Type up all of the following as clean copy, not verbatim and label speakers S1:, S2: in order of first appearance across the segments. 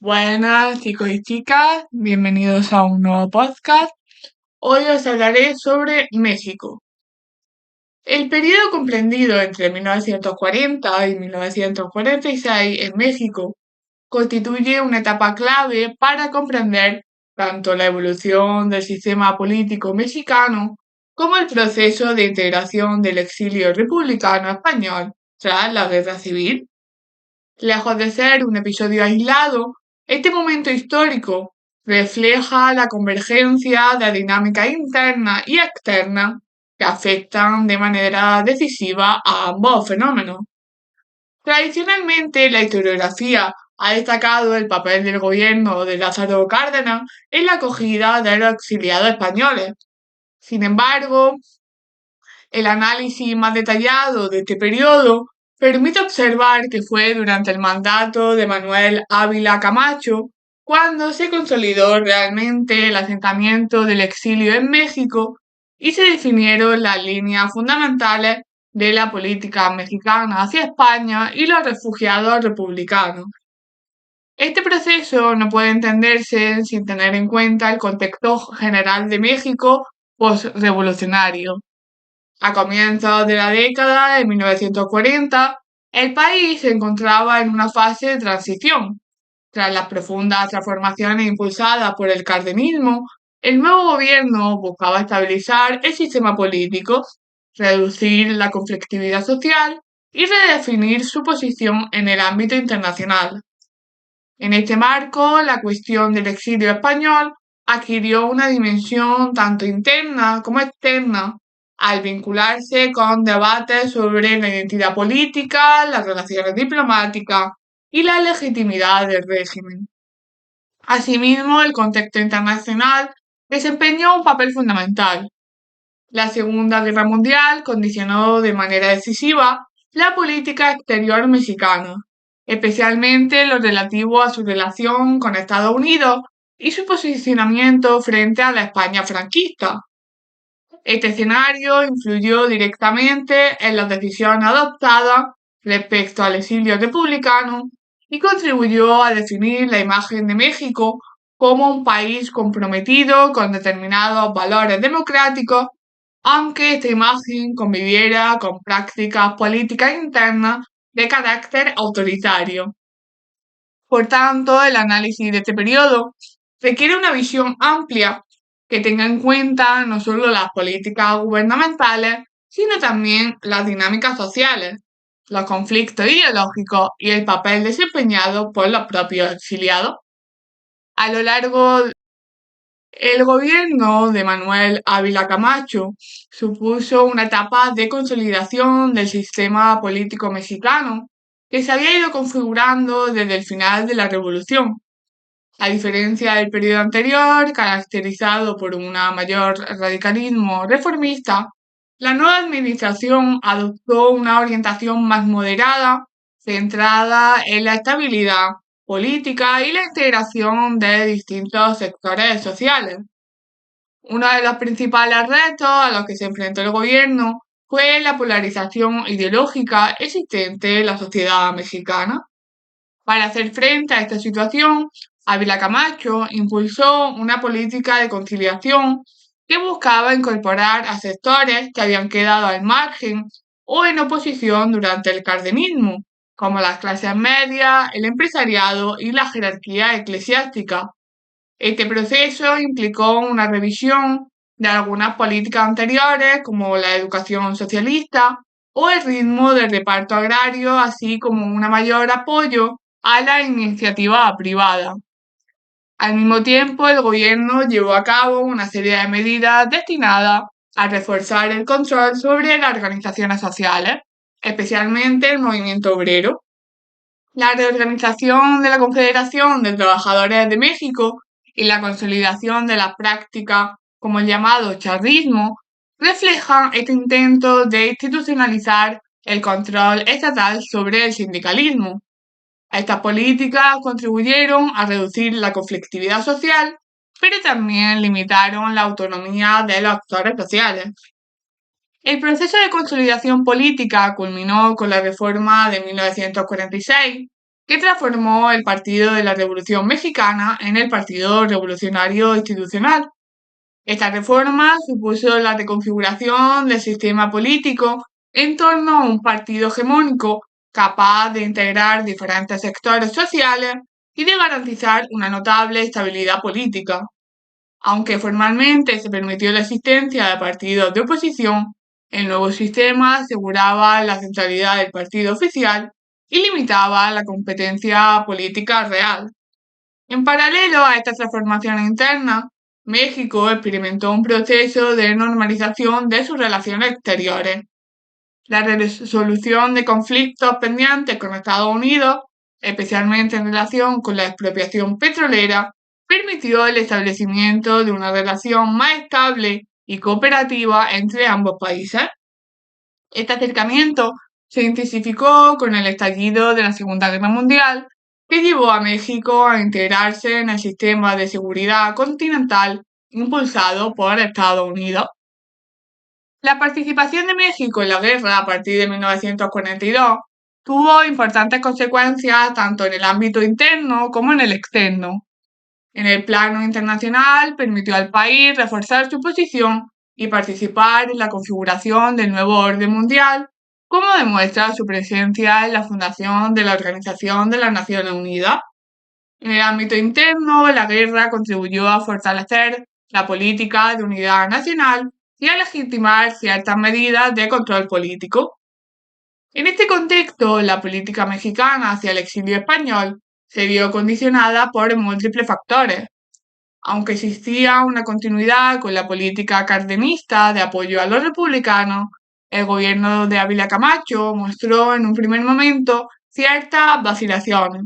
S1: Buenas chicos y chicas, bienvenidos a un nuevo podcast. Hoy os hablaré sobre México. El periodo comprendido entre 1940 y 1946 en México constituye una etapa clave para comprender tanto la evolución del sistema político mexicano como el proceso de integración del exilio republicano español tras la Guerra Civil. Lejos de ser un episodio aislado, este momento histórico refleja la convergencia de dinámicas internas y externas que afectan de manera decisiva a ambos fenómenos. Tradicionalmente, la historiografía ha destacado el papel del gobierno de Lázaro Cárdenas en la acogida de los exiliados españoles. Sin embargo, el análisis más detallado de este periodo permite observar que fue durante el mandato de Manuel Ávila Camacho cuando se consolidó realmente el asentamiento del exilio en México y se definieron las líneas fundamentales de la política mexicana hacia España y los refugiados republicanos. Este proceso no puede entenderse sin tener en cuenta el contexto general de México postrevolucionario. A comienzos de la década de 1940, el país se encontraba en una fase de transición. Tras las profundas transformaciones impulsadas por el cardenismo, el nuevo gobierno buscaba estabilizar el sistema político, reducir la conflictividad social y redefinir su posición en el ámbito internacional. En este marco, la cuestión del exilio español adquirió una dimensión tanto interna como externa, al vincularse con debates sobre la identidad política, las relaciones diplomáticas y la legitimidad del régimen. Asimismo, el contexto internacional desempeñó un papel fundamental. La Segunda Guerra Mundial condicionó de manera decisiva la política exterior mexicana, especialmente lo relativo a su relación con Estados Unidos y su posicionamiento frente a la España franquista. Este escenario influyó directamente en las decisiones adoptadas respecto al exilio republicano y contribuyó a definir la imagen de México como un país comprometido con determinados valores democráticos, aunque esta imagen conviviera con prácticas políticas internas de carácter autoritario. Por tanto, el análisis de este periodo requiere una visión amplia que tenga en cuenta no solo las políticas gubernamentales, sino también las dinámicas sociales, los conflictos ideológicos y el papel desempeñado por los propios exiliados. A lo largo el gobierno de Manuel Ávila Camacho supuso una etapa de consolidación del sistema político mexicano que se había ido configurando desde el final de la Revolución. A diferencia del periodo anterior, caracterizado por un mayor radicalismo reformista, la nueva administración adoptó una orientación más moderada, centrada en la estabilidad política y la integración de distintos sectores sociales. Uno de los principales retos a los que se enfrentó el gobierno fue la polarización ideológica existente en la sociedad mexicana. Para hacer frente a esta situación, Ávila Camacho impulsó una política de conciliación que buscaba incorporar a sectores que habían quedado al margen o en oposición durante el cardenismo, como las clases medias, el empresariado y la jerarquía eclesiástica. Este proceso implicó una revisión de algunas políticas anteriores, como la educación socialista o el ritmo del reparto agrario, así como un mayor apoyo a la iniciativa privada. Al mismo tiempo, el gobierno llevó a cabo una serie de medidas destinadas a reforzar el control sobre las organizaciones sociales, especialmente el movimiento obrero. La reorganización de la Confederación de Trabajadores de México y la consolidación de las prácticas como el llamado charrismo reflejan este intento de institucionalizar el control estatal sobre el sindicalismo. Estas políticas contribuyeron a reducir la conflictividad social, pero también limitaron la autonomía de los actores sociales. El proceso de consolidación política culminó con la reforma de 1946, que transformó el Partido de la Revolución Mexicana en el Partido Revolucionario Institucional. Esta reforma supuso la reconfiguración del sistema político en torno a un partido hegemónico capaz de integrar diferentes sectores sociales y de garantizar una notable estabilidad política. Aunque formalmente se permitió la existencia de partidos de oposición, el nuevo sistema aseguraba la centralidad del partido oficial y limitaba la competencia política real. En paralelo a esta transformación interna, México experimentó un proceso de normalización de sus relaciones exteriores. La resolución de conflictos pendientes con Estados Unidos, especialmente en relación con la expropiación petrolera, permitió el establecimiento de una relación más estable y cooperativa entre ambos países. Este acercamiento se intensificó con el estallido de la Segunda Guerra Mundial, que llevó a México a integrarse en el sistema de seguridad continental impulsado por Estados Unidos. La participación de México en la guerra a partir de 1942 tuvo importantes consecuencias tanto en el ámbito interno como en el externo. En el plano internacional permitió al país reforzar su posición y participar en la configuración del nuevo orden mundial, como demuestra su presencia en la fundación de la Organización de las Naciones Unidas. En el ámbito interno, la guerra contribuyó a fortalecer la política de unidad nacional y a legitimar ciertas medidas de control político. En este contexto, la política mexicana hacia el exilio español se vio condicionada por múltiples factores. Aunque existía una continuidad con la política cardenista de apoyo a los republicanos, el gobierno de Ávila Camacho mostró en un primer momento ciertas vacilaciones.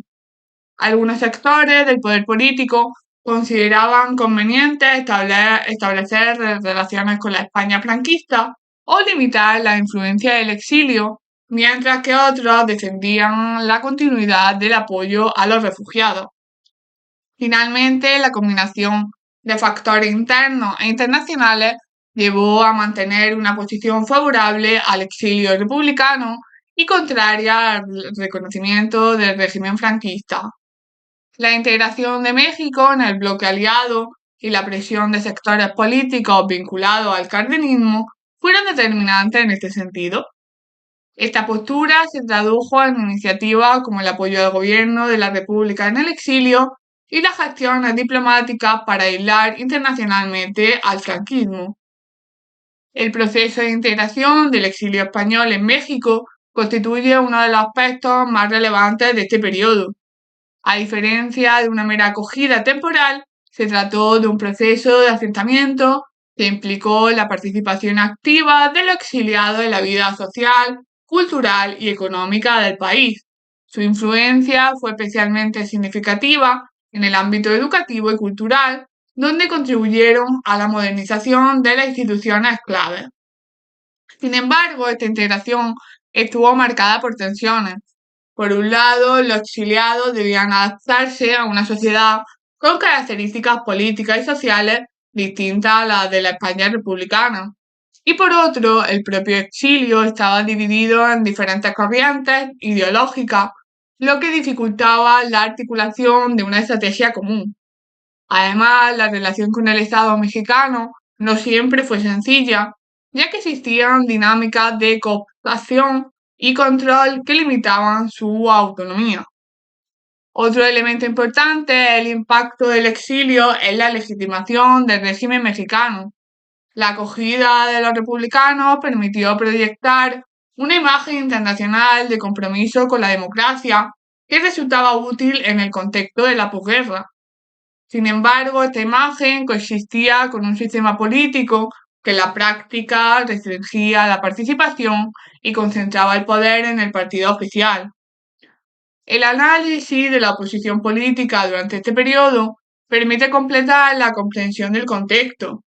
S1: Algunos sectores del poder político consideraban conveniente establecer relaciones con la España franquista o limitar la influencia del exilio, mientras que otros defendían la continuidad del apoyo a los refugiados. Finalmente, la combinación de factores internos e internacionales llevó a mantener una posición favorable al exilio republicano y contraria al reconocimiento del régimen franquista. La integración de México en el bloque aliado y la presión de sectores políticos vinculados al cardenismo fueron determinantes en este sentido. Esta postura se tradujo en iniciativas como el apoyo al gobierno de la República en el exilio y las acciones diplomáticas para aislar internacionalmente al franquismo. El proceso de integración del exilio español en México constituye uno de los aspectos más relevantes de este periodo. A diferencia de una mera acogida temporal, se trató de un proceso de asentamiento que implicó la participación activa de los exiliados en la vida social, cultural y económica del país. Su influencia fue especialmente significativa en el ámbito educativo y cultural, donde contribuyeron a la modernización de las instituciones clave. Sin embargo, esta integración estuvo marcada por tensiones. Por un lado, los exiliados debían adaptarse a una sociedad con características políticas y sociales distintas a las de la España republicana. Y por otro, el propio exilio estaba dividido en diferentes corrientes ideológicas, lo que dificultaba la articulación de una estrategia común. Además, la relación con el Estado mexicano no siempre fue sencilla, ya que existían dinámicas de cooptación y control que limitaban su autonomía. Otro elemento importante es el impacto del exilio en la legitimación del régimen mexicano. La acogida de los republicanos permitió proyectar una imagen internacional de compromiso con la democracia que resultaba útil en el contexto de la posguerra. Sin embargo, esta imagen coexistía con un sistema político que en la práctica restringía la participación y concentraba el poder en el partido oficial. El análisis de la oposición política durante este periodo permite completar la comprensión del contexto.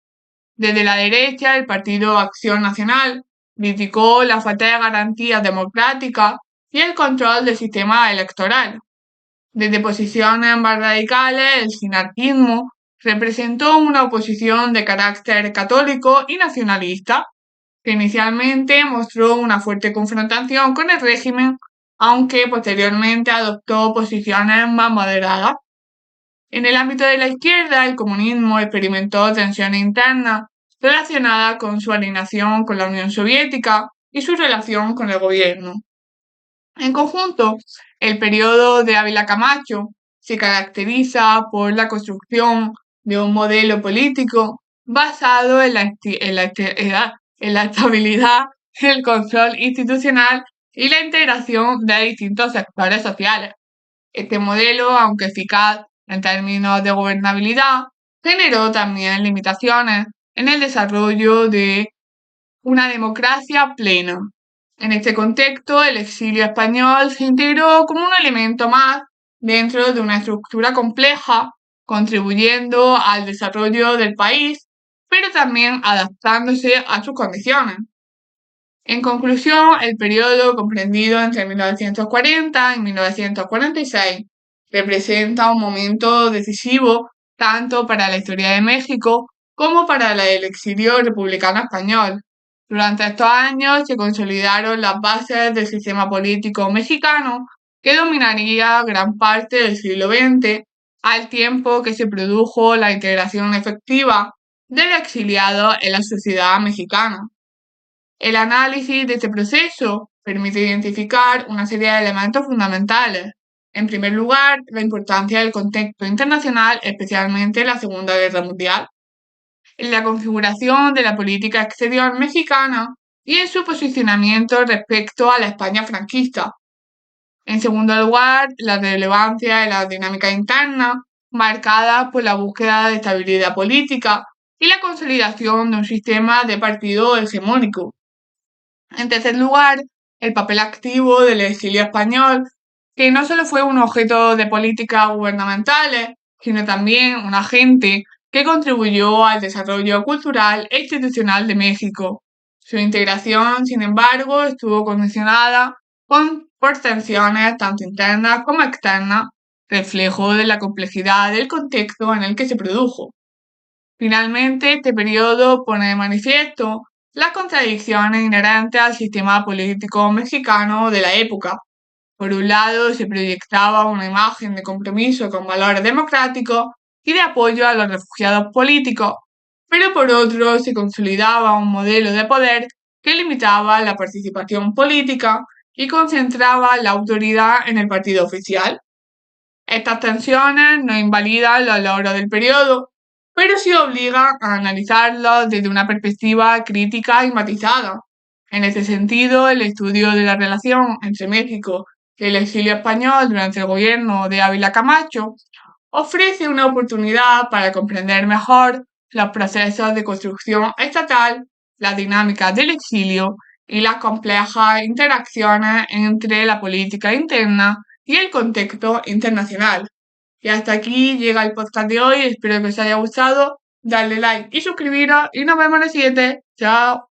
S1: Desde la derecha, el Partido Acción Nacional criticó la falta de garantías democráticas y el control del sistema electoral. Desde posiciones más radicales, el sinarquismo representó una oposición de carácter católico y nacionalista, que inicialmente mostró una fuerte confrontación con el régimen, aunque posteriormente adoptó posiciones más moderadas. En el ámbito de la izquierda, el comunismo experimentó tensiones internas relacionadas con su alineación con la Unión Soviética y su relación con el gobierno. En conjunto, el periodo de Ávila Camacho se caracteriza por la construcción de un modelo político basado en la estabilidad, el control institucional y la integración de distintos sectores sociales. Este modelo, aunque eficaz en términos de gobernabilidad, generó también limitaciones en el desarrollo de una democracia plena. En este contexto, el exilio español se integró como un elemento más dentro de una estructura compleja, contribuyendo al desarrollo del país, pero también adaptándose a sus condiciones. En conclusión, el periodo comprendido entre 1940 y 1946 representa un momento decisivo tanto para la historia de México como para el exilio republicano español. Durante estos años se consolidaron las bases del sistema político mexicano que dominaría gran parte del siglo XX, al tiempo que se produjo la integración efectiva del exiliado en la sociedad mexicana. El análisis de este proceso permite identificar una serie de elementos fundamentales. En primer lugar, la importancia del contexto internacional, especialmente la Segunda Guerra Mundial, en la configuración de la política exterior mexicana y en su posicionamiento respecto a la España franquista. En segundo lugar, la relevancia de la dinámica interna, marcada por la búsqueda de estabilidad política y la consolidación de un sistema de partido hegemónico. En tercer lugar, el papel activo del exilio español, que no solo fue un objeto de políticas gubernamentales, sino también un agente que contribuyó al desarrollo cultural e institucional de México. Su integración, sin embargo, estuvo condicionada por tensiones tanto internas como externas, reflejo de la complejidad del contexto en el que se produjo. Finalmente, este periodo pone de manifiesto las contradicciones inherentes al sistema político mexicano de la época. Por un lado, se proyectaba una imagen de compromiso con valores democráticos y de apoyo a los refugiados políticos, pero por otro, se consolidaba un modelo de poder que limitaba la participación política y concentraba la autoridad en el partido oficial. Estas tensiones no invalidan los logros del periodo, pero sí obligan a analizarlos desde una perspectiva crítica y matizada. En este sentido, el estudio de la relación entre México y el exilio español durante el gobierno de Ávila Camacho ofrece una oportunidad para comprender mejor los procesos de construcción estatal, las dinámicas del exilio y las complejas interacciones entre la política interna y el contexto internacional. Y hasta aquí llega el podcast de hoy, espero que os haya gustado, darle like y suscribiros y nos vemos en el siguiente. Chao.